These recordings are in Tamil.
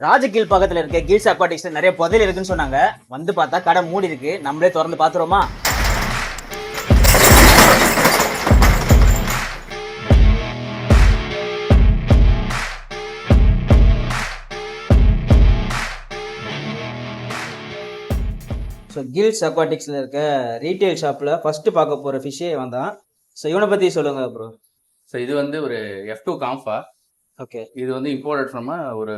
ராஜகீழ் பக்கத்துல இருக்க கீல்ஸ் அக்வாட்டிக்ஸ்ல நிறைய புதையல் இருக்குன்னு சொன்னாங்க. வந்து பார்த்தா கடை மூடி இருக்கு. நம்மளே திறந்து பாத்துருவோமா? ஸோ கில்ஸ் அக்வாட்டிக்ஸ்ல இருக்க ரீட்டைல் ஷாப்ல ஃபர்ஸ்ட் பார்க்க போற ஃபிஷ்ஷே வந்தான். ஸோ இவனை பத்தி சொல்லுங்க ப்ரோ. ஸோ இது வந்து ஒரு F2 காம்ஃபா. ஓகே. இது வந்து இம்போர்ட்டட் ஃப்ரம் ஒரு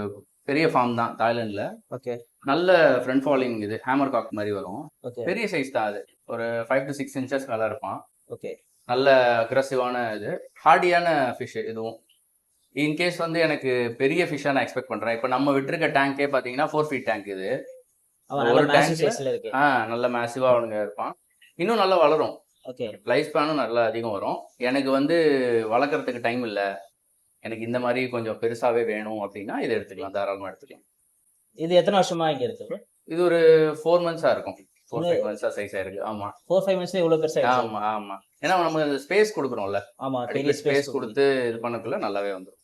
பெரிய ஃபார்ம் தான் தாய்லாண்டில். ஓகே. நல்ல ஃப்ரண்ட் ஃபாலிங், இது ஹேமர் காக் மாதிரி வரும். ஓகே. பெரிய சைஸ் தான், அது ஒரு 5 to 6 inches நல்லா இருப்பான். ஓகே. நல்ல அக்ரெசிவான இது, ஹார்டியான ஃபிஷ் இதுவும். இன்கேஸ் வந்து எனக்கு பெரிய ஃபிஷ்ஷாக நான் எக்ஸ்பெக்ட் பண்ணுறேன். இப்போ நம்ம விட்டுருக்க டேங்கே பார்த்தீங்கன்னா 4 feet டேங்க் இது. ஒரு டேங்க் நல்ல மேசிவாக அவனுங்க இருப்பான். இன்னும் நல்லா வளரும். ஓகே. லைஃப் ஸ்பேனும் நல்லா அதிகம் வரும். எனக்கு வந்து வளர்க்குறதுக்கு டைம் இல்லை, எனக்கு இந்த மாதிரி கொஞ்சம் பெருசாகவே வேணும் அப்படின்னா இதை எடுத்துக்கலாம், தாராளமாக எடுத்துக்கலாம். இது எத்தனை வருஷமா இங்கே இருக்கு? இது ஒரு 4 months இருக்கும். 4-5 months சைஸ் ஆயிருக்கு. ஆமா, 4-5 months இவ்வளவு பெருசா? ஆமா ஆமா. ஏன்னா நம்ம ஸ்பேஸ் கொடுக்குறோம்ல. ஆமா, பெரிய ஸ்பேஸ் கொடுத்து இது பண்ணக்குள்ள நல்லாவே வந்துடும்.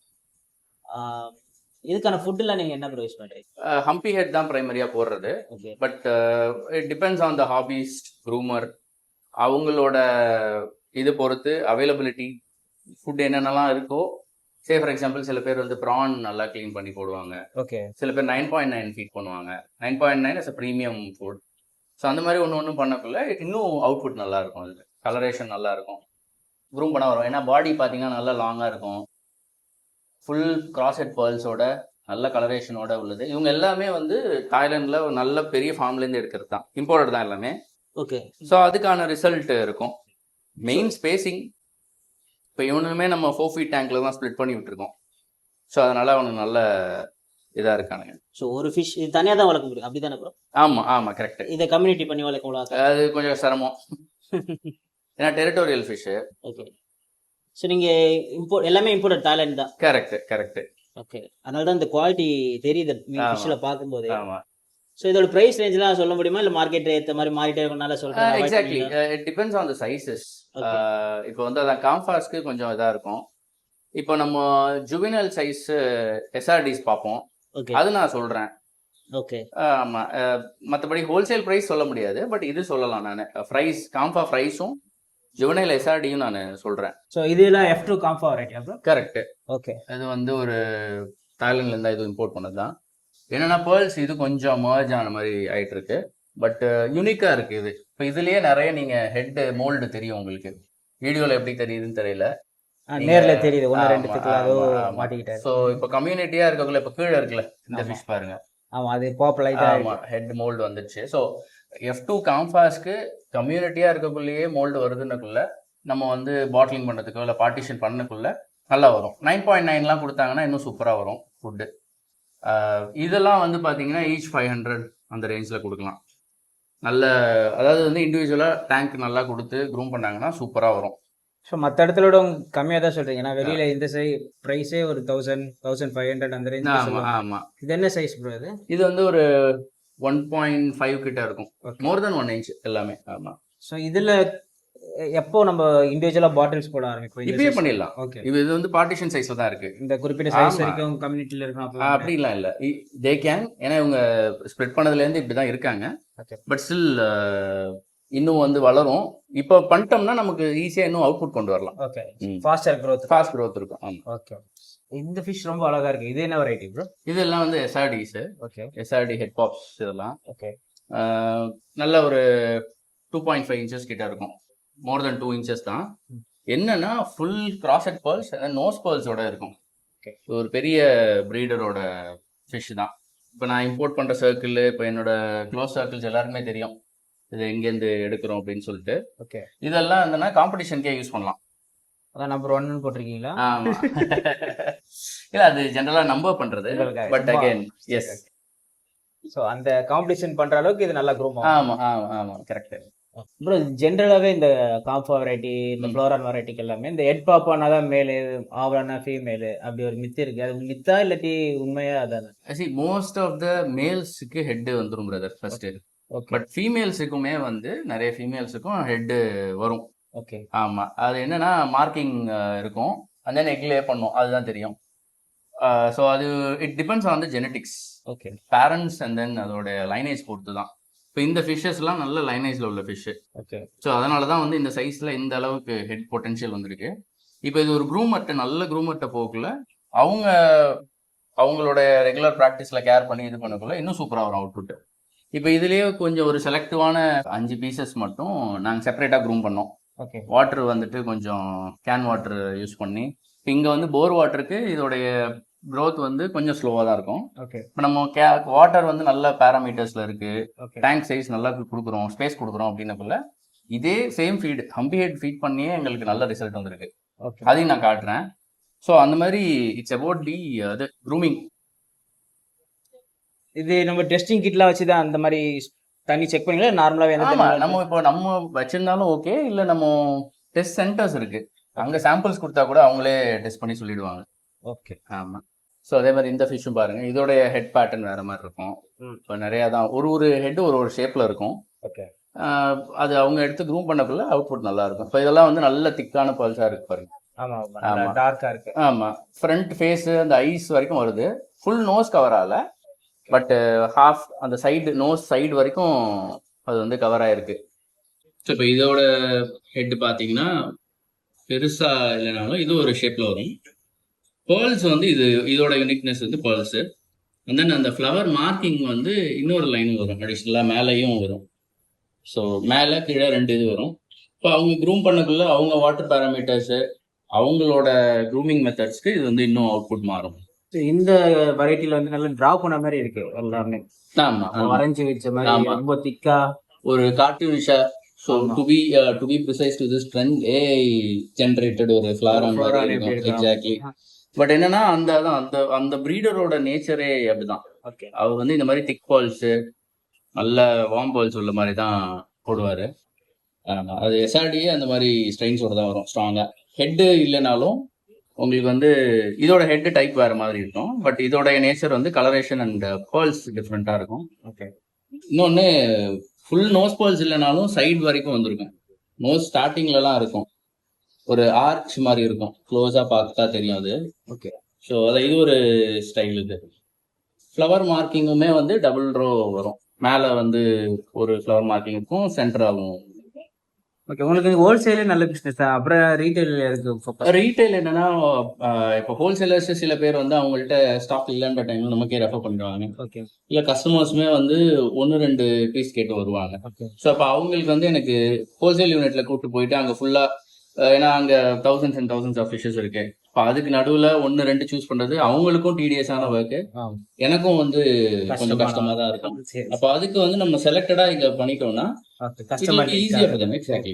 இதுக்கான ஃபுட்லாம் நீங்க என்ன யூஸ் பண்றீங்க? ஹம்பி ஹெட் தான் பிரைமரியா போடுறது. But it depends on the hobbyist, groomer, அவங்களோட இது பொறுத்து அவைலபிலிட்டி ஃபுட் என்னென்னலாம் இருக்கோ. சே ஃபார் எக்ஸாம்பிள் சில பேர் வந்து ப்ரான் நல்லா க்ளீன் பண்ணி போடுவாங்க. ஓகே. சில பேர் 9.9 ஃபீட் பண்ணுவாங்க. 9.9 is a premium food. So அந்த மாதிரி ஒன்று பண்ணக்குள்ள இன்னும் அவுட்புட் நல்லா இருக்கும். அது கலரேஷன் நல்லா இருக்கும், க்ரூம் பண்ண வரும். ஏன்னா பாடி பார்த்தீங்கன்னா நல்லா லாங்காக இருக்கும், ஃபுல் கிராஸ்ஹெட் பேர்ல்ஸோட நல்ல கலரேஷனோட உள்ளது. இவங்க எல்லாமே வந்து தாய்லாண்டில் ஒரு நல்ல பெரிய ஃபார்ம்லேருந்து எடுக்கிறது தான், இம்போர்ட்டட் தான் எல்லாமே. ஓகே. ஸோ அதுக்கான ரிசல்ட் இருக்கும். Main spacing. இப்போ இவனுமே நம்ம 4 feet டேங்க்ல தான் ஸ்ப்ளிட் பண்ணி விட்டுருக்கோம். ஸோ அதனால அவனுக்கு நல்ல இதாக இருக்கானுங்க. ஸோ ஒரு ஃபிஷ் இது தனியாக தான் வளர்க்க முடியும், அப்படி தானே ப்ரோ? ஆமாம் ஆமாம், கரெக்ட். இதை கம்யூனிட்டி பண்ணி வளர்க்க அது கொஞ்சம் சிரமம். ஏன்னா டெரிட்டோரியல் ஃபிஷ்ஷு. ஓகே. ஸோ நீங்கள் எல்லாமே இம்போர்ட்டட் தாய்லாந்து தான்? கரெக்ட். ஓகே. அதனால தான் இந்த குவாலிட்டி தெரியுது ஃபிஷ்ஷில் பார்க்கும்போது. ஆமாம். ஸோ இதோட ப்ரைஸ் ரேஞ்செலாம் சொல்ல முடியுமா, இல்லை மார்க்கெட் ஏற்ற மாதிரி மாறிட்டே இருக்கனால சொல்கிறேன்? Exactly, it depends on the sizes. இப்போ வந்து அதான் காம்ஃபாஸ்க்கு கொஞ்சம் இதாக இருக்கும். இப்போ நம்ம ஜுவினல் சைஸ் SRDs பார்ப்போம், அது நான் சொல்கிறேன். ஓகே. ஆமாம். மற்றபடி ஹோல்சேல் ப்ரைஸ் சொல்ல முடியாது, பட் இது சொல்லலாம். நான் ப்ரைஸ் காம்ஃபா ப்ரைஸும் ஜுவனைல் SRDயும் நான் சொல்கிறேன். ஸோ இதெல்லாம் F2 காம்ஃபா வெரைட்டி அப்புறம்? கரெக்ட். ஓகே. அது வந்து ஒரு தாய்லாண்ட்லேருந்து இது இம்போர்ட் பண்ணது தான். என்னென்னா பேர்ல்ஸ் இது கொஞ்சம் மர்ஜ் ஆன மாதிரி ஆகிட்டு இருக்கு. பட் யூனிக்காக இருக்குது இது. இப்போ இதுலேயே நிறைய நீங்கள் ஹெட் மோல்டு தெரியும் உங்களுக்கு. வீடியோவில் எப்படி தெரியுதுன்னு தெரியல, நேரில் தெரியுது. 1-2 மாட்டிக்கிட்டேன். ஸோ இப்போ கம்யூனிட்டியாக இருக்கக்குள்ள இப்போ கீழே இருக்குல்ல இந்த ஃபிஷ் பாருங்க. ஆமாம், அது பாப்புலர். ஆமாம், ஹெட் மோல்டு வந்துடுச்சு. ஸோ F2 காம்ஃபாஸ்க்கு கம்யூனிட்டியாக இருக்கக்குள்ளேயே மோல்டு வருதுன்னுக்குள்ள நம்ம வந்து பாட்டிலிங் பண்ணுறதுக்கோ இல்லை பார்ட்டிஷன் பண்ணக்குள்ள நல்லா வரும். 9.9லாம் கொடுத்தாங்கன்னா இன்னும் சூப்பராக வரும் ஃபுட்டு. இதெல்லாம் வந்து பார்த்தீங்கன்னா ஈச் 500 அந்த ரேஞ்சில் கொடுக்கலாம். நல்ல, அதாவது வந்து இண்டிவிஜுவலாக டேங்க் நல்லா கொடுத்து க்ரூம் பண்ணாங்கன்னா சூப்பராக வரும். ஸோ மற்ற இடத்துல கம்மியாக தான் சொல்கிறீங்க. ஏன்னா வெளியில் இந்த ப்ரைஸே ஒரு 1000-1500 அந்த ரேஞ்ச். ஆமாம். இது என்ன சைஸ் ப்ரோ? இது வந்து ஒரு 1.5 கிட்ட இருக்கும், மோர் தென் 1 inch எல்லாமே. ஆமாம். ஸோ இதில் எப்போ நம்ம இண்டிவிஜுவலாக பாட்டில்ஸ் போட ஆரம்பிக்கும்? இப்பயே பண்ணிடலாம். ஓகே. இது வந்து பார்ட்டிஷன் சைஸில் தான் இருக்குது. இந்த குறிப்பிட்ட சைஸ் வரைக்கும் கம்யூனிட்டியில் இருக்கும் அப்படிலாம் இல்லை, தே கேன். ஏன்னா இவங்க ஸ்ப்ரெட் பண்ணதுலேருந்து இப்படி தான் இருக்காங்க. பட் ஸ்டில் இன்னும் வந்து வளரும். இப்போ பண்ணிட்டோம்னா நமக்கு ஈஸியாக இன்னும் அவுட்புட் கொண்டு வரலாம். ஓகே. ஃபாஸ்ட் க்ரோத் இருக்கும். ஆமாம். ஓகே. இந்த ஃபிஷ் ரொம்ப அழகாக இருக்குது. இது என்ன வெரைட்டி ப்ரோ? இதெல்லாம் வந்து SRDs. ஓகே. SRD ஹெட் பாப்ஸ் இதெல்லாம். ஓகே. நல்ல ஒரு 2.5 inches கிட்ட இருக்கும், மோர் தென் 2 inches தான். என்னன்னா ஃபுல் கிராஸ்ஹெட் பேர்ல்ஸ், நோஸ் பேர்ல்ஸோட இருக்கும். ஒரு பெரிய ப்ரீடரோட ஃபிஷ் தான். இப்போ நான் இம்போர்ட் பண்ணுற சர்க்கிள், இப்போ என்னோட க்ளோஸ் சர்க்கிள்ஸ் எல்லாருக்குமே தெரியும் இது எங்கேருந்து எடுக்கிறோம் அப்படின்னு சொல்லிட்டு. ஓகே. இதெல்லாம் இருந்தனா காம்படிஷனுக்கே யூஸ் பண்ணலாம். அதான் நம்பர் 1 போட்டிருக்கீங்களா? ஆமாம். இல்லை, அது ஜென்ரலாக நம்பர் பண்ணுறது. But again yes. ஸோ அந்த காம்படிஷன் பண்ணுற அளவுக்கு இது நல்லா க்ரூம் ஆகும். ஆமாம் கரெக்டு. அப்புறம் ஜென்ரலாகவே இந்த காம்ஃபா வெரைட்டி, இந்த ஃப்ளோரான் வெரைட்டிக்கு எல்லாமே இந்த ஹெட் பாப்பானா தான் மேலு, ஆவலானா ஃபீமேலு, அப்படி ஒரு மித்து இருக்கு. அது மித்தா இல்லாட்டி உண்மையா? அதானே. மோஸ்ட் ஆஃப் த மேல்ஸுக்கு ஹெட் வந்துடும் பிரதர் ஃபர்ஸ்ட். பட் ஃபீமேல்ஸுக்குமே வந்து நிறைய ஃபீமேல்ஸுக்கும் ஹெட்டு வரும். ஓகே. ஆமாம். அது என்னன்னா மார்க்கிங் இருக்கும், அந்த எக் லே பண்ணும், அதுதான் தெரியும். ஸோ அது it depends on the genetics. Okay parents and then அதோட லைனேஜ் பொறுத்து தான். இப்போ இந்த ஃபிஷ்ஷஸ்லாம் நல்ல லைனேஜில் உள்ள ஃபிஷ்ஷு. ஓகே ஸோ அதனால தான் வந்து இந்த சைஸில் இந்த அளவுக்கு ஹெட் பொட்டன்ஷியல் வந்திருக்கு. இப்போ இது ஒரு க்ரூமர்ட்ட நல்ல க்ரூமர்ட்ட போக்குள்ள அவங்க அவங்களோட ரெகுலர் ப்ராக்டிஸில் கேர் பண்ணி இது பண்ணக்குள்ள இன்னும் சூப்பராக வரும் அவுட்புட். இப்போ இதுலேயே கொஞ்சம் ஒரு செலக்டிவான 5 பீசஸ் மட்டும் நாங்கள் செப்பரேட்டாக க்ரூம் பண்ணோம். ஓகே வாட்டர் வந்துட்டு கொஞ்சம் கேன் வாட்டர் யூஸ் பண்ணி. இப்போ இங்கே வந்து போர் வாட்டருக்கு இதோடைய க்ரோத் வந்து கொஞ்சம் ஸ்லோவாக தான் இருக்கும். ஓகே இப்போ நம்ம வாட்டர் வந்து நல்ல பேராமீட்டர்ஸில் இருக்குது, ஓகே டேங்க் சைஸ் நல்லா கொடுக்குறோம், ஸ்பேஸ் கொடுக்குறோம் அப்படின்னக்குள்ள இதே சேம் ஃபீட் ஹம்பி ஹெட் ஃபீட் பண்ணியே எங்களுக்கு நல்ல ரிசல்ட் வந்திருக்கு. ஓகே அதையும் நான் காட்டுறேன். ஸோ அந்த மாதிரி இட்ஸ் அபவுட் தி அது க்ரூமிங். இது நம்ம டெஸ்டிங் கிட்லாம் வச்சு தான் அந்த மாதிரி தண்ணி செக் பண்ணீங்களா நார்மலாகவே ஆமாம், நம்ம இப்போ நம்ம வச்சிருந்தாலும் ஓகே, இல்லை நம்ம டெஸ்ட் சென்டர்ஸ் இருக்கு, அங்கே சாம்பிள்ஸ் கொடுத்தா கூட அவங்களே டெஸ்ட் பண்ணி சொல்லிடுவாங்க. ஓகே ஆமாம். ஸோ அதே மாதிரி இந்த ஃபிஷ்ஷும் பாருங்க, இதோடைய ஹெட் பேட்டர்ன் வேற மாதிரி இருக்கும். இப்போ நிறையா தான் ஒரு ஹெட் ஒரு ஷேப்ல இருக்கும். ஓகே அது அவங்க எடுத்து க்ரூம் பண்ணக்குள்ள அவுட்புட் நல்லா இருக்கும். இப்போ இதெல்லாம் வந்து நல்ல திக்கான பல்ஸாக இருக்கு பாருங்க. ஆமாம் ஆமாம் டார்க்காக இருக்கு. ஆமாம், ஃப்ரண்ட் ஃபேஸு அந்த ஐஸ் வரைக்கும் வருது. ஃபுல் நோஸ் கவர் ஆகல, பட் ஹாஃப் அந்த சைடு நோஸ் சைடு வரைக்கும் அது வந்து கவர் ஆயிருக்கு. ஸோ இப்போ இதோட ஹெட் பார்த்தீங்கன்னா பெருசாக இல்லைனாலும் இது ஒரு ஷேப்பில் வரும். பேர்ல்ஸ் வந்து இதோட யூனிக்னஸ் வந்து பேர்ல்ஸு. அண்ட் தென் அந்த ஃப்ளவர் மார்க்கிங் வந்து இன்னொரு லைன் வரும், அடிஷ்னலாக மேலேயும் வரும். ஸோ மேலே கீழே 2 இது வரும். இப்போ அவங்க க்ரூம் பண்ணக்குள்ள அவங்க வாட்டர் பேராமீட்டர்ஸு அவங்களோட க்ரூமிங் மெத்தட்ஸ்க்கு இது வந்து இன்னும் அவுட்புட் மாறும். இந்த வெரைட்டில வந்து நல்லா டிரா பண்ண மாதிரி இருக்கு எல்லாமே. ஆமாம், வரைஞ்சி வச்ச மாதிரி ரொம்ப திக்கா ஒரு கார்ட்டூனிஷா. So to be precise to this trend AI generated ஒரு ஃப்ளாரான் எக்ஸாக்ட்லி. பட் என்னன்னா அந்த ப்ரீடரோட நேச்சரே அப்படிதான். ஓகே அவர் வந்து இந்த மாதிரி திக் பால்ஸு நல்ல வார்ம் பால்ஸ் உள்ள மாதிரி தான் போடுவார். அது எஸ்ஆர்டியே அந்த மாதிரி ஸ்ட்ரெயின்ஸோட தான் வரும் ஸ்ட்ராங்காக. ஹெட்டு இல்லைனாலும் உங்களுக்கு வந்து இதோட ஹெட் டைப் வேறு மாதிரி இருக்கும், பட் இதோட நேச்சர் வந்து கலரேஷன் அண்ட் பேர்ல்ஸ் டிஃப்ரெண்ட்டாக இருக்கும். ஓகே இன்னொன்று ஃபுல் நோஸ் பேர்ல்ஸ் இல்லைனாலும் சைடு வரைக்கும் வந்திருக்கும். நோஸ் ஸ்டார்டிங்லலாம் இருக்கும், ஒரு ஆர்ச் மாதிரி இருக்கும், க்ளோஸாக பார்த்தா தெரியும் அது. ஓகே ஸோ இது ஒரு ஸ்டைல். இது ஃப்ளவர் மார்க்கிங்குமே வந்து டபுள் ரோ வரும். மேலே வந்து ஒரு ஃப்ளவர் மார்க்கிங் இருக்கும், சென்டராகவும். ஓகே உங்களுக்கு ஹோல்சேலே நல்ல பிஸ்னஸ் தான். அப்புறம் ரீட்டைல் இருக்கு. ரீட்டைல் என்னன்னா இப்போ ஹோல்சேலர்ஸ் சில பேர் வந்து அவங்கள்ட்ட ஸ்டாக் இல்லைன்ற டைம்ல நமக்கே ரெஃபர் பண்ணுவாங்க. ஓகே இல்லை கஸ்டமர்ஸுமே வந்து 1-2 பீஸ் கேட்டு வருவாங்க. ஓகே ஸோ அப்போ அவங்களுக்கு வந்து எனக்கு ஹோல்சேல் யூனிட்ல கூப்பிட்டு போயிட்டு அங்கே ஃபுல்லாக, ஏன்னா அங்கே thousands and thousands of fishes இருக்கு. இப்போ அதுக்கு நடுவில் 1-2 சூஸ் பண்ணுறது அவங்களுக்கும் டிடிஎஸான ஒர்க்கு, எனக்கும் வந்து கொஞ்சம் கஷ்டமாக தான் இருக்கும். அப்போ அதுக்கு வந்து நம்ம செலக்டடாக இங்கே பண்ணிட்டோம்னா ஈஸியாக இருக்கும். எக்ஸாக்ட்லி.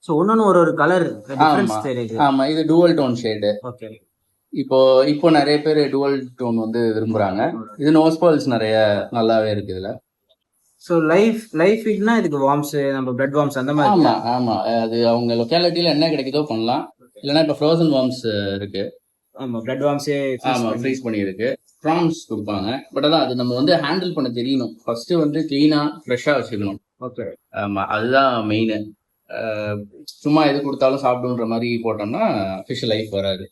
ஸோ ஒன்னொன்று ஒரு கலர் டிஃபரன்ஸ் தெரியுது. ஆமாம், இது டுவல் டோன் ஷேடு. ஓகே இப்போ நிறைய பேர் டுவல் டோன் வந்து விரும்புகிறாங்க. இது நோஸ் பேர்ல்ஸ் நிறைய நல்லாவே இருக்கு இதில். ஸோ லைஃப் ஃபீட்னா இதுக்கு வார்ம்ஸ், நம்ம பிரெட் வார்ம்ஸ் அந்த மாதிரி. ஆமாம், அது அவங்க லொக்காலிட்டியில் என்ன கிடைக்குதோ பண்ணலாம். இல்லைன்னா இப்போ ஃப்ரோசன் வார்ம்ஸ் இருக்கு. ஆமாம், பிரெட் வார்ம்ஸே ஃப்ரீஸ் பண்ணி இருக்கு. ப்ரான்ஸ் கொடுப்பாங்க. பட் அதான் அது நம்ம வந்து ஹேண்டில் பண்ண தெரியணும். ஃபர்ஸ்ட் வந்து கிளீனாக ஃப்ரெஷ்ஷாக வச்சுக்கணும். ஓகே ஆமாம், அதுதான் மெயின். சும்மா எது கொடுத்தாலும் சாப்பிடுன்ற மாதிரி போட்டோம்னா ஃபிஷ் லைஃப் வராது.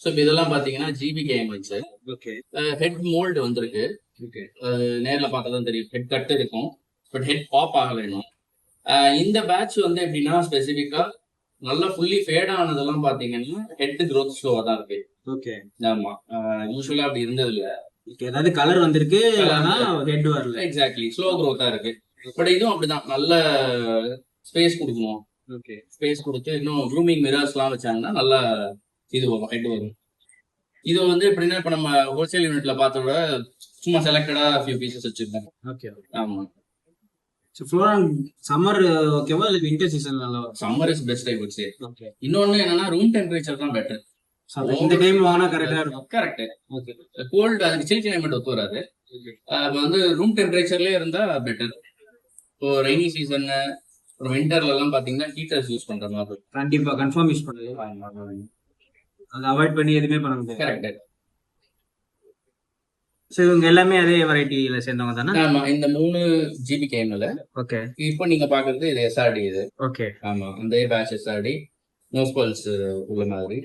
ஸோ இப்போ இதெல்லாம் பார்த்தீங்கன்னா ஜிபிகே வச்சு ஓகே ஹெட் மோல்டு வந்திருக்கு. ஓகே நேரில் பார்த்தா தான் தெரியும், ஹெட் கட் இருக்கும், பட் ஹெட் பாப் ஆகலை இன்னும். இந்த பேட்ச் வந்து எப்படின்னா ஸ்பெசிஃபிக்காக நல்லா ஃபுல்லி ஃபேட் ஆனதெல்லாம் பார்த்தீங்கன்னா ஹெட் க்ரோத் ஸ்லோவாக தான் இருக்கு. ஓகே ஆமாம், யூஸ்வலாக அப்படி இருந்தது இல்லை. ஏதாவது கலர் வந்திருக்கு, ஹெட் வரல. எக்ஸாக்ட்லி, ஸ்லோ க்ரோத்தாக இருக்கு. பட் இதுவும் அப்படிதான், நல்ல ஸ்பேஸ் கொடுக்கணும். ஓகே ஸ்பேஸ் கொடுத்து இன்னும் க்ரூமிங் மிரர்ஸ்லாம் வச்சாங்கன்னா நல்லா இது வரும், ஹெட் வரும். இது வந்து எப்படின்னா இப்போ நம்ம ஹோல்சேல் யூனிட்ல பார்த்தோட சும்மா செலக்டடா ஃபியூ பீசஸ் வச்சிருக்கேன். ஓகே ஆமா. ஸோ ஃப்ளோரான் சம்மர் ஓகேவா இல்லை வின்டர் சீசன் நல்லா? Summer is best I would say. Okay இன்னொன்று என்னன்னா ரூம் டெம்பரேச்சர் தான் பெட்டர். இந்த டைம் வாங்கினா கரெக்டாக இருக்கும். கரெக்ட். ஓகே கோல்டு அதுக்கு சில் கிளைமேட் ஒத்து வராது. இப்போ வந்து ரூம் டெம்பரேச்சர்லேயே இருந்தால் பெட்டர். இப்போ ரெய்னி சீசன் அப்புறம் விண்டர்லலாம் பார்த்தீங்கன்னா ஹீட்டர்ஸ் யூஸ் பண்ணுற மாதிரி. கண்டிப்பாக கன்ஃபார்ம் யூஸ் பண்ணுறது, அதை அவாய்ட் பண்ணி எதுவுமே பண்ண முடியாது. கரெக்ட். ஸோ இவங்க எல்லாமே அதே வெரைட்டியில சேர்ந்தவங்க தானே? ஆமா, இந்த 3 ஜிபி கேம்ல. ஓகே இப்போ நீங்க பாக்குறது இது எஸ்ஆர்டி. இது ஓகே ஆமா, அந்த பேட்ச் எஸ்ஆர்டி நோஸ் பல்ஸ் உள்ள மாதிரி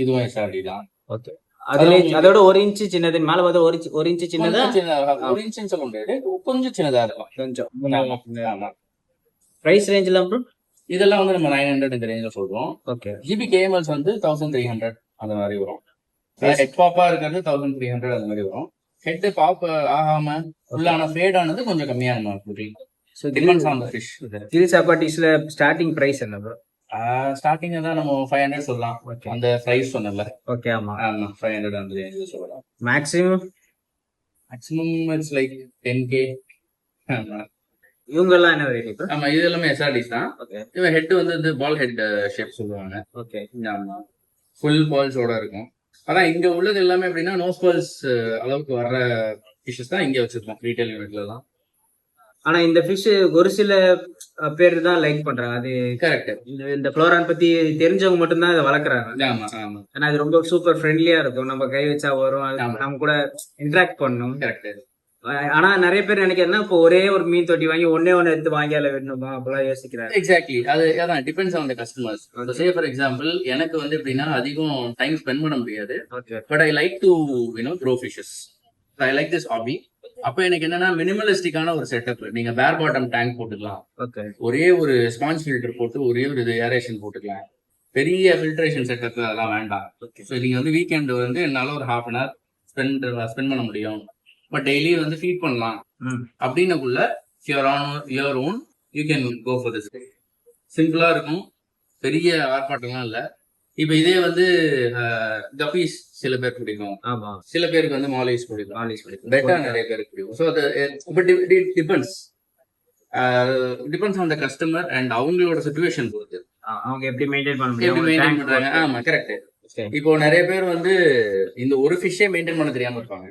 இதுவும் எஸ்ஆர்டி தான். ஓகே அதுல அதோட 1 இன்ச் சின்னது, மேல பார்த்தா 1 இன்ச் சின்னதா, ஒரு இன்ச்சுன்னு சொல்ல முடியாது, கொஞ்சம் சின்னதா இருக்கும். கொஞ்சம். பிரைஸ் ரேஞ்ச்ல ப்ரோ இதெல்லாம் வந்து நம்ம 900 இந்த ரேஞ்சில் சொல்றோம். ஓகே. ஜிபி கேஎம்எல்ஸ் வந்து 1300 அந்த மாதிரி வரும். ஹெட் பாப்பா இருக்கிறது 1300 அந்த மாதிரி வரும். ஹெட் பாப் ஆகாம ஃபுல்லான ஃபேட் ஆனது கொஞ்சம் கம்மியான so depends on the fish. Grill சப்பாட்டிஸ்ல ஸ்டார்டிங் பிரைஸ் என்ன ப்ரோ? ஸ்டார்டிங் தான் நம்ம 500 சொல்லலாம். அந்த பிரைஸ் சொன்னல. ஓகே. ஆமா 500 அந்த ரேஞ்சில் சொல்லலாம். Maximum it's like 10K. இவங்க எல்லாம் என்ன ரேட் இப்போ? ஆமா, இது எல்லாமே எஸ்ஆர்டிஸ் தான். இவன் ஹெட் வந்து இந்த பால் ஹெட் ஷேப் சொல்லுவாங்க. ஓகே. ஆமா, ஃபுல் பால்ஸோட இருக்கும். ஆனா இங்க உள்ளது எல்லாமே எப்படின்னா நோ பால்ஸ் அளவுக்கு வர்ற ஃபிஷஸ் தான் இங்க வச்சிருக்கோம் ரீட்டைல் யூனிட்ல தான். ஆனா இந்த ஃபிஷ் ஒரு சில பேர் தான் லைக் பண்றாங்க. அது கரெக்ட். இந்த ஃப்ளோரான் பத்தி தெரிஞ்சவங்க மட்டும் தான் இதை வளர்க்குறாங்க. ஆமா ஆமா. ஏன்னா அது ரொம்ப சூப்பர் ஃப்ரெண்ட்லியா இருக்கும். நம்ம கை வச்சா வரும், நம்ம கூட இன்டராக்ட் பண்ணணும். கரெக்ட். ஆனா நிறைய பேர் நினைக்கிறதுனா இப்போ ஒரே ஒரு மீன் தொட்டி வாங்கி ஒன்னே எடுத்து வாங்கியால விடணுமா அப்படிலாம் யோசிக்கிறாங்க. எக்ஸாக்ட்லி. அதான் depends on the customers. Say for example எனக்கு வந்து எப்படின்னா அதிகம் டைம் ஸ்பெண்ட் பண்ண முடியாது. But I like to grow fishes. I like this hobby. அப்ப எனக்கு என்னன்னா மினிமலிஸ்டிக்கான ஒரு செட்டப். நீங்க பேர் பாட்டம் டேங்க் போட்டுக்கலாம். ஒரே ஒரு ஸ்பாஞ்ச் ஃபில்டர் போட்டு ஒரே ஒரு இது ஏரேஷன் போட்டுக்கலாம். பெரிய ஃபில்ட்ரேஷன் செட்டப் அதெல்லாம் வேண்டாம். ஸோ நீங்க வந்து வீக்கெண்ட் வந்து என்னால ஒரு ½ hour ஸ்பெண்ட் பண்ண முடியும். பட் டெய்லி வந்து ஃபீட் பண்ணலாம் அப்படின்னக்குள்ள your own you can go for this. சிம்பிளா இருக்கும், பெரிய ஆர்ப்பாட்டம்லாம் இல்லை. இப்போ இதே வந்து கப்பீஸ் சில பேர் பிடிக்கும், சில பேருக்கு வந்து மாலிஸ் பிடிக்கும், பெட்டா நிறைய பேருக்கு பிடிக்கும். ஸோ அது depends on the customer and அவங்களோட சிச்சுவேஷன் பொறுத்து அவங்க எப்படி மெயின்டைன் பண்றாங்க. ஆமா கரெக்ட். இப்போ நிறைய பேர் வந்து இந்த ஒரு ஃபிஷ்ஷே மெயின்டைன் பண்ண தெரியாம இருப்பாங்க.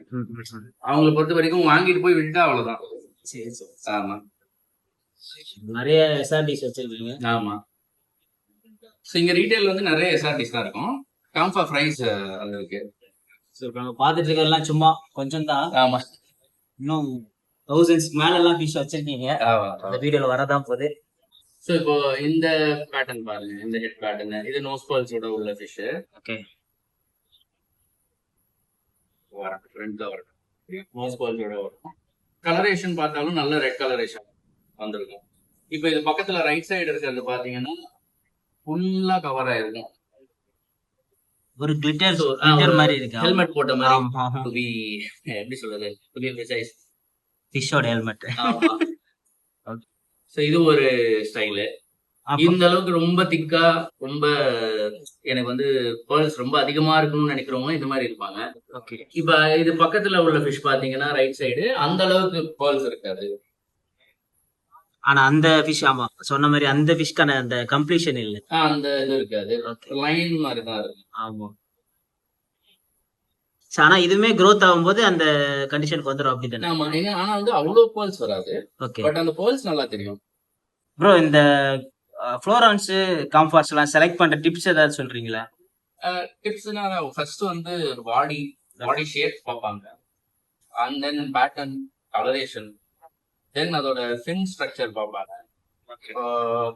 அவங்களை பொறுத்த வரைக்கும் வாங்கிட்டு போய் விட்டுட்டா அவ்வளவுதான். ஆமா, நிறைய எஸ்ஆர்டிஸ் வச்சிருக்கீங்க. ஆமா. ஸோ இங்க ரீட்டைல் வந்து நிறைய எஸ்ஆர்டிஸ் தான் இருக்கும். காம்ஃபா ஃப்ரைஸ் அது இருக்கு. பாத்துட்டு இருக்கிறதெல்லாம் சும்மா கொஞ்சம் தான். ஆமா, இன்னும் thousands மேல எல்லாம் ஃபிஷ் வச்சிருக்கீங்க. அந்த வீடியோல வரதான் போகுது. ஸோ இப்போ இந்த பேட்டர்ன் பாருங்க, இந்த ஹெட் பேட்டர்ன் இது நோஸ் பால்ஸோட உள்ள ஃபிஷ். ஓகே. ஃப்ரண்ட்ல வரட்டும், நோஸ் பால்ஸோட வரும். கலரேஷன் பார்த்தாலும் நல்ல ரெட் கலரேஷன் வந்திருக்கும். இப்போ இது பக்கத்துல ரைட் சைடு இருக்கிறது பாத்தீங்கன்னா ஃபுல்லா கவர் ஆயிருக்கும். ஒரு கிளிட்டர் மாதிரி இருக்கு, ஹெல்மெட் போட்ட மாதிரி. எப்படி சொல்றது, புதிய பிரைஸ் ஃபிஷ்ஷோட ஹெல்மெட். ஸோ இது ஒரு ஸ்டைலு. இந்த அளவுக்கு ரொம்ப திக்கா, ரொம்ப எனக்கு வந்து பேர்ல்ஸ் ரொம்ப அதிகமா இருக்கணும்னு நினைக்கிறவங்க இந்த மாதிரி இருப்பாங்க. இப்ப இது பக்கத்துல உள்ள ஃபிஷ் பாத்தீங்கன்னா ரைட் சைடு அந்த அளவுக்கு பேர்ல்ஸ் இருக்காது. ஆனா அந்த ஃபிஷ், ஆமா சொன்ன மாதிரி அந்த ஃபிஷ்க்கான அந்த கம்ப்ளீஷன் இல்ல, அந்த இது இருக்காது, லைன் மாதிரி தான் இருக்கும். ஆமா. ஆனா இதுமே growth ஆகும்போது அந்த கண்டிஷனுக்கு வந்துடும் அப்படிதானே? ஆமா, ஆனா வந்து அவ்வளவு பேர்ல்ஸ் வராது. பட் அந்த பேர்ல்ஸ் நல்லா தெரியும். ப்ரோ இந்த ஃப்ளோரான்ஸ் காம்ஃபார்ஸ் எல்லாம் செலக்ட் பண்ற டிப்ஸ் ஏதாவது சொல்றீங்களா? டிப்ஸ்னா ஃபர்ஸ்ட் வந்து பாடி ஷேப் பார்ப்பாங்க, அண்ட் தென் பேட்டர்ன், கலரேஷன், தென் அதோட ஃபின் ஸ்ட்ரக்சர் பார்ப்பாங்க.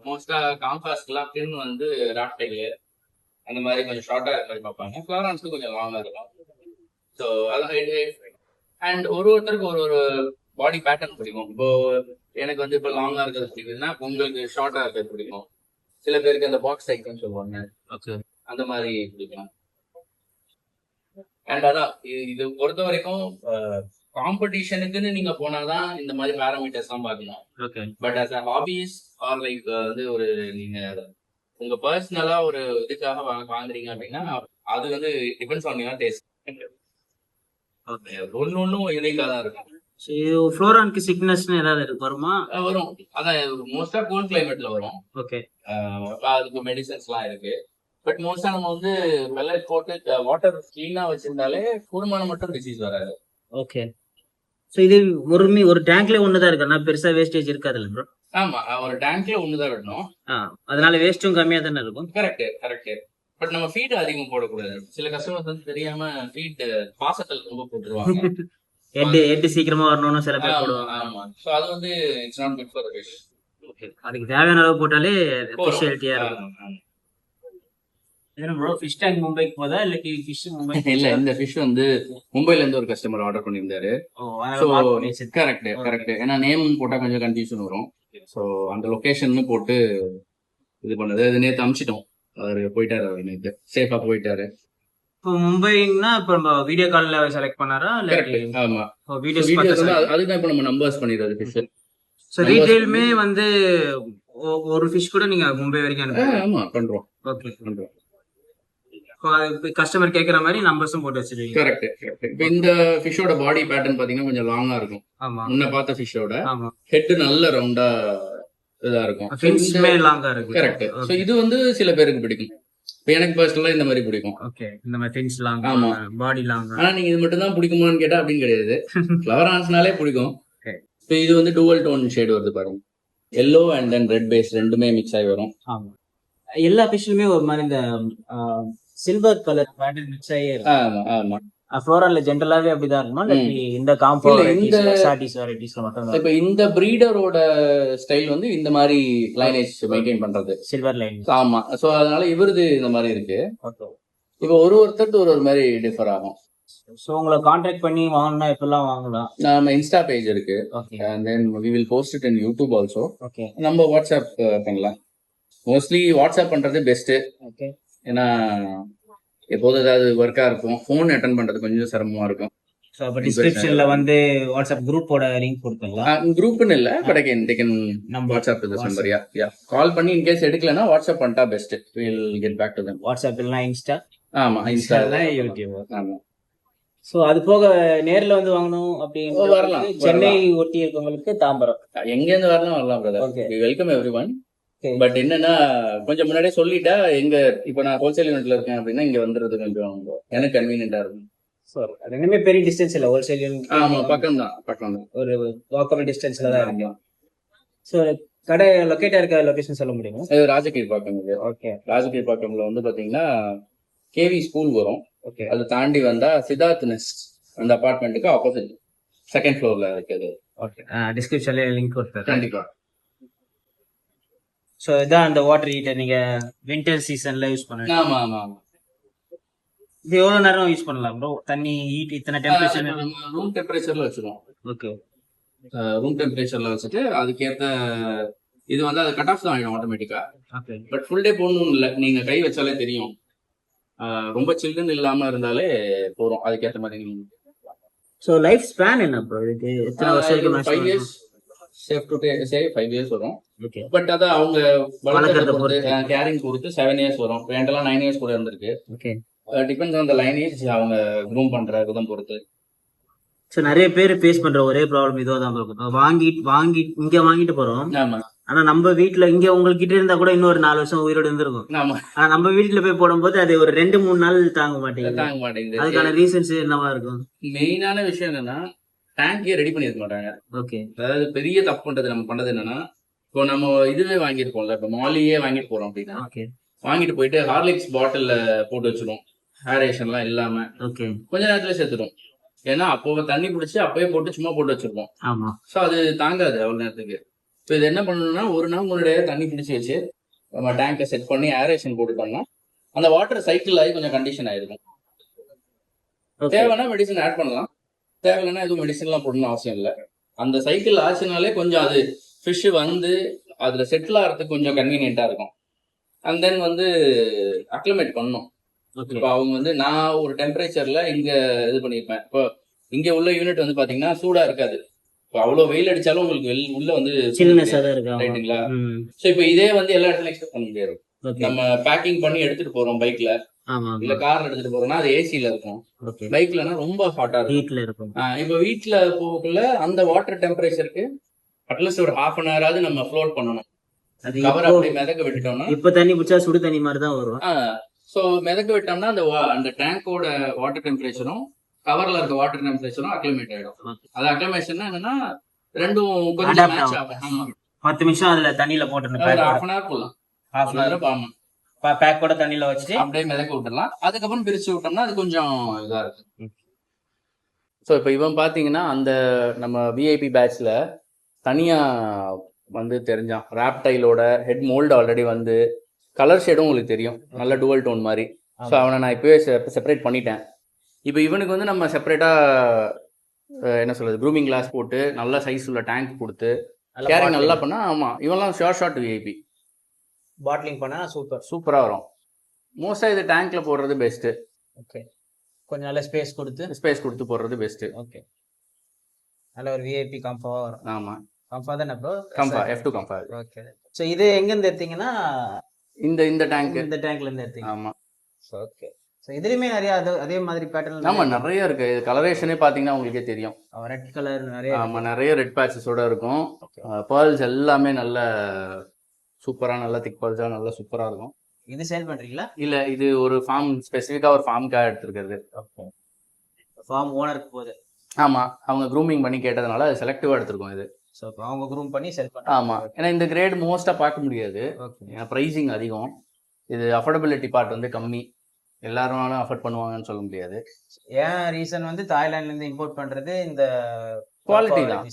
மோஸ்டா காம்ஃபாஸ்க்குலாம் ஃபின் வந்து ராப்டைல் அந்த மாதிரி கொஞ்சம் ஷார்ட்டா இருக்க மாதிரி பார்ப்பாங்க. ஃப்ளோரான்ஸ்க்கு கொஞ்சம் லாங்கா இருக்கும். ஸோ அதான். அண்ட் ஒருத்தருக்கு ஒரு பாடி பேட்டர்ன் பிடிக்கும். இப்போ எனக்கு வந்து இப்போ லாங்கா இருக்கிறது பிடிக்குதுன்னா உங்களுக்கு ஷார்ட்டா இருக்கிறது பிடிக்கும். சில பேருக்கு அந்த பாக்ஸ் டைப்னு சொல்லுவாங்க, அந்த மாதிரி பிடிக்கும். அண்ட் அதான் இது பொறுத்த வரைக்கும் காம்படிஷனுக்குன்னு நீங்க போனாதான் இந்த மாதிரி பேராமீட்டர்ஸ் தான் பார்க்கணும். But as a hobbies are like வந்து ஒரு நீங்க உங்க பர்சனலா ஒரு இதுக்காக வாங்குறீங்க அப்படின்னா அது வந்து டிபெண்ட்ஸ் ஆன் யுவர் டேஸ்ட். ஒன்னும் யூனிக்கா தான் இருக்கும். ஃப்ளோரானுக்கு சிக்னஸ்னு ஏதாவது வருமா? வரும். அதான் மோஸ்டா கோல்ட் கிளைமேட்ல வரும். ஓகே. அதுக்கு மெடிசன்ஸ்லாம் இருக்கு. பட் மோஸ்டா நம்ம வந்து வெள்ளட் போட்டு வாட்டர் கிளீனா வச்சிருந்தாலே கூடுமான மட்டும் டிசீஸ் வராது. ஓகே. ஸோ இது ஒரு டேங்க்ல ஒண்ணுதான் இருக்குன்னா பெருசா வேஸ்டேஜ் இருக்காதுல்ல ப்ரோ? ஆமா, ஒரு டேங்க்ல ஒண்ணுதான் விடணும். அதனால வேஸ்டும் கம்மியா தானே இருக்கும். கரெக்ட். பட் நம்ம ஃபீட் அதிகம் போடக்கூடாது. சில கஸ்டமர்ஸ் வந்து தெரியாம ஃபீட் பாசத்தில் ரொம்ப போட்டுருவாங்க. ஹெட் சீக்கிரமா வரணும்னு சில பேர் போடுவாங்க. ஆமா, சோ அது வந்து it's not good for the fish. Okay. அதுக்கு தேவையான அளவு போட்டாலே ஃபிஷ் ஹெல்த்தியா இருக்கும். ப்ரோ ஃபிஷ் டேங்க் மும்பைக்கு போதா இல்லாட்டி ஃபிஷ் மும்பை இல்ல இந்த ஃபிஷ் வந்து மும்பைல இருந்து ஒரு கஸ்டமர் ஆர்டர் பண்ணியிருந்தாரு. So correct. ஏன்னா நேம் போட்டா கொஞ்சம் கன்ஃபியூஷன் வரும். ஸோ அந்த லொகேஷன் போட்டு இது பண்ணது. அது நேற்று அமிச்சிட்டோம். அவர் போயிட்டாரு. அவர் நேற்று சேஃபா போயிட்டாரு. இப்போ மும்பைன்னா இப்போ நம்ம வீடியோ கால்ல செலக்ட் பண்ணாரா இல்லாட்டி ஆமா வீடியோஸ் வீடியோஸ் வந்து அதுதான் இப்போ நம்ம நம்பர்ஸ் பண்ணிடுறது ஃபிஷ். ஸோ ரீட்டைலுமே வந்து ஒரு ஃபிஷ் கூட நீங்க மும்பை வரைக்கும் அனுப்புங்க. ஆமா பண்றோம். ஓகே பண்றோம். கஸ்டமர் கேக்குற மாதிரி நம்பர்ஸும் போட்டு வச்சிருக்கீங்க. கரெக்ட். இப்போ இந்த ஃபிஷ்ஷோட பாடி பேட்டர்ன் பாத்தீங்கன்னா கொஞ்சம் லாங்கா இருக்கும். ஆமா முன்ன பார்த்த ஃபிஷ்ஷோட ஆமா ஹெட் நல்ல ரவுண்டா இதா இருக்கும். ஃபின்ஸ்மே லாங்கா இருக்கு. கரெக்ட். ஸோ இது வந்து சில பேருக்கு பிடிக்கும். இப்போ எனக்கு பர்சனலா இந்த மாதிரி பிடிக்கும். ஓகே இந்த மாதிரி ஃபின்ஸ் லாங்கா ஆமா. பாடி லாங்கா. ஆனா நீங்க இது மட்டும் தான் பிடிக்குமான்னு கேட்டா அப்படின்னு கிடையாது. ஃப்ளவர் ஆன்ஸ்னாலே பிடிக்கும். Okay. இப்போ இது வந்து டூவல் டோன் ஷேட் வருது பாருங்க. Yellow and then red base ரெண்டுமே மிக்ஸ் ஆகி வரும். ஆமா எல்லா ஃபிஷ்லுமே ஒரு மாதிரி இந்த சில்வர் கலர் பேட்டர்ன் மிக்ஸ் ஆகி ஆமா ஆமா ஃப்ளோரல்ல ஜென்ரலாவே அப்படிதான் இருக்குமா இல்லாட்டி இந்த காம்போ இல்ல, இந்த- சாட்டிஸ் வெரைட்டிஸ்ல மட்டும் இப்போ இந்த பிரீடரோட ஸ்டைல் வந்து இந்த மாதிரி லைனேஜ் மெயின்டைன் பண்றது. Silver line. ஆமா. ஸோ அதனால இவருது இந்த மாதிரி இருக்கு. இப்போ ஒருத்தருக்கு ஒரு மாதிரி டிஃபர் ஆகும். ஸோ உங்களை கான்டாக்ட் பண்ணி வாங்கினா எப்பெல்லாம் வாங்கலாம்? நம்ம இன்ஸ்டா பேஜ் இருக்கு. Okay and then we will post it in YouTube also. Okay நம்ம வாட்ஸ்அப் பண்ணலாம். மோஸ்ட்லி வாட்ஸ்அப் பண்றது பெஸ்ட். ஓகே ஏன்னா எப்போது ஏதாவது ஒர்க்கா இருக்கும். ஃபோன் அட்டன் பண்றது கொஞ்சம் சிரமமா இருக்கும். ஸோ அப்போ டிஸ்கிரிப்ஷன்ல வந்து வாட்ஸ்அப் குரூப்போட லிங்க் கொடுத்துங்களா? குரூப்னு இல்ல, பட் அகைன் they can நம்ம WhatsApp this number. Yeah call பண்ணி இன்கேஸ் எடுக்கலன்னா வாட்ஸ்அப் பண்ணிட்டா best. Will get back to them. WhatsApp இல்லைனா இன்ஸ்டா. ஆமா இன்ஸ்டா யூடியூப். ஆமா. ஸோ அது போக நேர்ல வந்து வாங்கணும் அப்படின்னு வரலாம், சென்னை ஒட்டி இருக்கவங்களுக்கு தாம்பரம். எங்க இருந்து வரலாம் brother. Okay. we welcome everyone. Okay. But என்னன்னா கொஞ்சம் முன்னாடியே சொல்லிட்டா எங்க இப்போ நான் ஹோல்சேல் யூனிட்ல இருக்கேன் அப்படின்னா இங்க வந்துறது கொஞ்சம் எனக்கு கன்வீனியன்டா இருக்கும். ஸோ ரெண்டுமே பெரிய டிஸ்டன்ஸ் இல்லை. ஹோல்சேல் ஆமா பக்கம் தான். ஒரு வாக்கபிள் டிஸ்டன்ஸ்ல தான் இருக்கு. ஸோ கடை லொக்கேட்டா இருக்க லொகேஷன் சொல்ல முடியுமா? இது ராஜகீர் பாக்கம். இது ஓகே ராஜகீர் பாக்கம்ல வந்து பாத்தீங்கன்னா கேவி ஸ்கூல் வரும். ஓகே அது தாண்டி வந்தா சித்தார்த் நெஸ்ட் அந்த அபார்ட்மெண்ட்டுக்கு ஆப்போசிட் செகண்ட் ஃப்ளோர்ல இருக்குது. ஓகே டிஸ்கிரிப்ஷன்ல லிங்க் கொடுத்துறேன். கண்டிப்பா. ஸோ இதான் அந்த வாட்டர் ஹீட்டர் நீங்க வின்டர் சீசன்ல யூஸ் பண்ணுங்க. ஆமா ஆமா ஆமா. இது எவ்வளவு நேரம் யூஸ் பண்ணலாம் ப்ரோ? தண்ணி ஹீட் இத்தனை டெம்பரேச்சர்? ரூம் டெம்பரேச்சர்ல வச்சிருவோம். ஓகே ரூம் டெம்பரேச்சர்ல வச்சுட்டு அதுக்கேத்த இது வந்து அது கட் ஆஃப் தான் ஆயிடும் ஆட்டோமேட்டிக்கா. ஓகே பட் ஃபுல் டே போடணும் இல்லை, நீங்க கை வச்சாலே தெரியும். ரொம்ப சில்லுன்னு இல்லாம இருந்தாலே போறோம். அதுக்கேற்ற மாதிரி நீங்க ஸோ லைஃப் ஸ்பேன் என்ன ப்ரோ? இதுக்கு எத்தனை வருஷம் 5 years safe to say 5 years வரும். ஓகே பட் அதான் அவங்க வளர்க்கறத வளர்க்கறத பொறுத்து. பொறுத்து கேரிங் பொறுத்து 7 years வரும். என்கிட்டலாம் 9 years கூட இருந்திருக்கு. Okay depends on the lineage அவங்க க்ரூம் பண்ற விதம் பொறுத்து. ஸோ நிறைய பேர் ஃபேஸ் பண்ற ஒரே ப்ராப்ளம் இதுவா தான் ப்ரோ. வாங்கிட்டு போறோம். ஆமா ஆனா நம்ம வீட்டுல இங்க உங்ககிட்ட இருந்தா கூட இன்னொரு 4 வருஷம் உயிரோடு இருந்திருக்கும். ஆமா ஆனா நம்ம வீட்டுல போய் போடும்போது அது ஒரு 2-3 நாள் தாங்க மாட்டேங்குது. தாங்க மாட்டேங்குது. அதுக்கான ரீசன்ஸ் என்னவா இருக்கும்? மெயினான விஷயம் என்னன்னா டேங்கே ரெடி பண்ணிருக்க மாட்டாங்க. ஓகே அதாவது பெரிய தப்பு பண்றது நம்ம பண்ணது என்னன்னா, இப்போ நம்ம இதுவே வாங்கியிருக்கோம்ல, இப்போ மாலியே வாங்கிட்டு போறோம் அப்படின்னா ஓகே வாங்கிட்டு போயிட்டு ஹார்லிக்ஸ் பாட்டில்ல போட்டு வச்சிருவோம். ஹேரேஷன்லாம் இல்லாம ஓகே கொஞ்ச நேரத்துல சேர்த்துடும். ஏன்னா அப்போ தண்ணி பிடிச்சி அப்பயே போட்டு சும்மா போட்டு வச்சிருப்போம். ஆமா ஸோ அது தாங்காது அவ்வளவு நேரத்துக்கு. இப்போ இது என்ன பண்ணணும்னா ஒரு நாள் முன்னாடியே தண்ணி பிடிச்சி வச்சு நம்ம டேங்கை செட் பண்ணி ஏரேஷன் போட்டுட்டோம்னா அந்த வாட்டர் சைக்கிள் ஆகி கொஞ்சம் கண்டிஷன் ஆயிருக்கும். ஓகே தேவைன்னா மெடிசன் ஆட் பண்ணலாம், தேவையில்லைன்னா எதுவும் மெடிசன்லாம் போடணும்னு அவசியம் இல்லை. அந்த சைக்கிள் ஆச்சுனாலே கொஞ்சம் அது ஃபிஷ் வந்து அதுல செட்டில் ஆகிறதுக்கு கொஞ்சம் கன்வீனியன்ட்டா இருக்கும். அண்ட் தென் வந்து அக்ளமேட் பண்ணணும். ஓகே இப்போ அவங்க வந்து நான் ஒரு டெம்பரேச்சர்ல இங்க இது பண்ணியிருப்பேன். இப்போ இங்க உள்ள யூனிட் வந்து பாத்தீங்கன்னா சூடா இருக்காது. இப்போ அவ்வளவு வெயில் அடிச்சாலும் உங்களுக்கு உள்ள வந்து சில்னஸா தான் இருக்கு. ஆமா. ரைட்டுங்களா? ம் ஸோ இப்போ இதே வந்து எல்லா இடத்துலயும் எக்ஸ்பெக்ட் பண்ண முடியாது. ஓகே நம்ம பேக்கிங் பண்ணி எடுத்துட்டு போறோம் பைக்ல, ஆமா இல்ல கார்ல எடுத்துட்டு போறோம்னா அது ஏசில இருக்கும். ஓகே பைக்லனா ரொம்ப ஹாட்டா இருக்கும். ஹீட்ல இருக்கும். இப்போ வீட்டுல போகக்குள்ள அந்த வாட்டர் டெம்பரேச்சருக்கு அட்லீஸ்ட் ஒரு 1/2 hour ஆவது நம்ம ஃப்ளோட் பண்ணணும். அது கவர் இப்போ அப்படி மிதக்க விட்டுட்டோம்னா இப்ப தண்ணி பிடிச்சா சுடு தண்ணி மாதிரி தான் வரும். ஸோ மிதக்க விட்டோம்னா அந்த டேங்கோட வாட்டர் டெம்பரேச்சரும் கவர்ல இருக்க வாட்டர் டெம்பரேச்சரும் அக்ளிமேட் ஆயிடும். அது அக்ளிமேஷன்னா என்னன்னா ரெண்டும் கொஞ்சம் Adapt மேட்ச் ஆகும். ஆகும். ஆமா. 10 நிமிஷம் அதுல தண்ணியில போட்டுருந்தேன். ஒரு 1/2 hour போடலாம். ஹாஃப் அன் ஹவர் ஆமா. பேக் கூட தண்ணியில வச்சுட்டு அப்படியே மிதக்க விட்டுடலாம். அதுக்கப்புறம் பிரிச்சு விட்டோம்னா அது கொஞ்சம் இதா இருக்கும். ஸோ இப்போ இவன் பாத்தீங்கன்னா அந்த நம்ம விஐபி பேட்ச்ல தனியா வந்து தெரிஞ்சான். ராப்டைலோட ஹெட் மோல்டு ஆல்ரெடி வந்து கலர் ஷேடும் உங்களுக்கு தெரியும், நல்ல டுவல் டோன் மாதிரி. ஸோ அவனை நான் இப்போவே செப்பரேட் பண்ணிட்டேன். இப்போ இவனுக்கு வந்து நம்ம செப்பரேட்டாக என்ன சொல்கிறது, க்ரூமிங் கிளாஸ் போட்டு நல்ல சைஸ் உள்ள டேங்க் கொடுத்து கேரிங் நல்லா பண்ணால், ஆமாம் இவன்லாம் ஷார்ட் விஐபி பாட்லிங் பண்ணா சூப்பராக வரும். மோஸ்ட்டாக இது டேங்க்கில் போடுறது பெஸ்ட்டு. ஓகே, கொஞ்சம் நல்ல ஸ்பேஸ் கொடுத்து போடுறது பெஸ்ட்டு. ஓகே, நல்ல ஒரு விஐபி கம்ஃபா வரும். ஆமாம், கம்ஃபா தானே ப்ரோ? கம்ஃபா F2 கம்ஃபா. ஓகே, ஸோ இது எங்கேருந்து எடுத்தீங்கன்னா இந்த டேங்க், இந்த டேங்க்ல இருந்து எடுத்தீங்க? ஆமாம். ஓகே, ஸோ இதுலேயுமே நிறைய அதே மாதிரி பேட்டர்ன் ஆமாம் நிறைய இருக்குது. இது கலரேஷனே பார்த்தீங்கன்னா உங்களுக்கே தெரியும், ரெட் கலர் நிறைய. ஆமாம் நிறைய ரெட் பேட்சஸோட இருக்கும். பேர்ல்ஸ் எல்லாமே நல்ல சூப்பராக, நல்ல திக் பேர்ல்ஸாக நல்லா சூப்பராக இருக்கும். இது சேல் பண்ணுறீங்களா? இல்லை, இது ஒரு ஃபார்ம், ஸ்பெசிஃபிக்காக ஒரு ஃபார்முக்காக எடுத்துருக்கிறது. ஓகே, ஃபார்ம் ஓனருக்கு போகுது. ஆமாம், அவங்க க்ரூமிங் பண்ணி கேட்டதுனால அது செலக்டிவாக எடுத்துருக்கோம் இது. ஸோ அவங்க க்ரூம் பண்ணி செல் பண்ண. ஆமாம், ஏன்னா இந்த கிரேட் மோஸ்ட்டாக பார்க்க முடியாது, ஓகே, ஏன்னா ப்ரைஸிங் அதிகம். இது அஃபோர்டபிலிட்டி பார்ட் வந்து கம்மி, எல்லாரும் அஃபோர்ட் பண்ணுவாங்கன்னு சொல்ல முடியாது. ஏன் ரீசன் வந்து தாய்லாண்ட்லேருந்து இம்போர்ட் பண்ணுறது இந்த குவாலிட்டி தான்.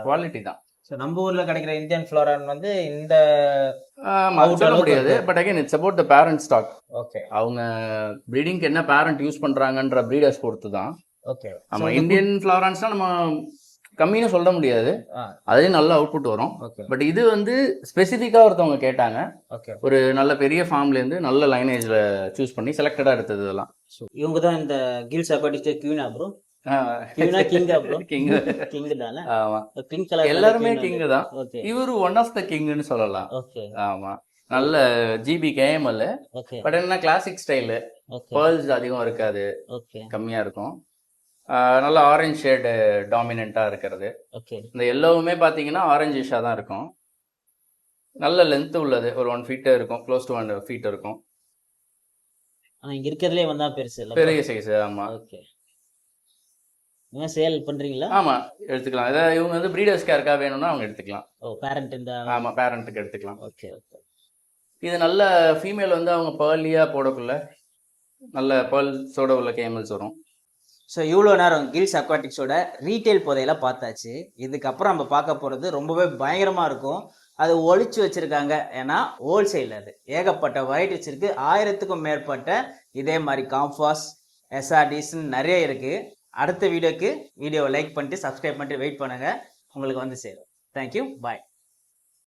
குவாலிட்டி தான். ஸோ நம்ம ஊரில் கிடைக்கிற இந்தியன் ஃப்ளோரான் வந்து இந்த சொல்ல முடியாது. But again it's about the parent stock. Okay, அவங்க ப்ரீடிங்க்கு என்ன பேரண்ட் யூஸ் பண்ணுறாங்கன்ற ப்ரீடர்ஸ் பொறுத்து தான். ஓகே, ஆமாம், இந்தியன் ஃப்ளோரான்ஸ்னால் நம்ம கம்மின்னு சொல்ல முடியாது, அதுலேயும் நல்ல அவுட்புட் வரும். பட் இது வந்து ஸ்பெசிஃபிக்காக ஒருத்தவங்க கேட்டாங்க, ஓகே, ஒரு நல்ல பெரிய ஃபார்ம்லேருந்து நல்ல லைனேஜில் சூஸ் பண்ணி செலக்டடாக எடுத்தது இதெல்லாம். இவங்க தான் இந்த கில்ஸ் அக்வாட்டிக்ஸ் கியூனா ப்ரோ? எல்லாருமே கிங் தான். இவரு ஒன் ஆஃப் த கிங்னு சொல்லலாம். ஆமா, நல்ல ஜிபி கேஎம்எல். பட் என்ன கிளாசிக் ஸ்டைலு, பேர்ல்ஸ் அதிகம் இருக்காது, கம்மியா இருக்கும். நல்ல ஆரஞ்சு ஷேடு டாமினண்டா இருக்கிறது. இந்த எல்லோவுமே பாத்தீங்கன்னா ஆரஞ்சிஷா தான் இருக்கும். நல்ல லென்த் உள்ளது, ஒரு 1 feet இருக்கும், க்ளோஸ் டு 1 feet இருக்கும். இங்க இருக்கிறதுலே வந்தா பெரிய சைஸ். ஆமா, ஓகே. நீங்க சேல் பண்றீங்களா? ஆமா, எடுத்துக்கலாம். இதை இவங்க வந்து பிரீடர்ஸ் கேருக்காக வேணும்னா அவங்க எடுத்துக்கலாம். பேரண்ட் இந்த. ஆமா, பேரண்ட்டுக்கு எடுத்துக்கலாம். Okay, okay. இது நல்ல ஃபீமேல் வந்து அவங்க பேர்லியா போடக்குள்ள நல்ல பேர்ல்ஸோட உள்ள கேமல்ஸ் வரும். ஸோ இவ்வளோ நேரம் கில்ஸ் அக்வாட்டிக்ஸோட ரீட்டைல் புதையெல்லாம் பார்த்தாச்சு. இதுக்கப்புறம் நம்ம பார்க்க போகிறது ரொம்பவே பயங்கரமாக இருக்கும். அது ஒழிச்சு வச்சுருக்காங்க, ஏன்னா ஹோல்சேல் அது ஏகப்பட்ட வெரைட்டிஸ் இருக்குது. 1000க்கும் மேற்பட்ட இதே மாதிரி காம்ஃபாஸ், எஸ்ஆர்டிஸ்ன்னு நிறைய இருக்குது. அடுத்த வீடியோவை லைக் பண்ணிட்டு சப்ஸ்கிரைப் பண்ணிட்டு வெயிட் பண்ணுங்கள், உங்களுக்கு வந்து சேரும். தேங்க்யூ, பாய்.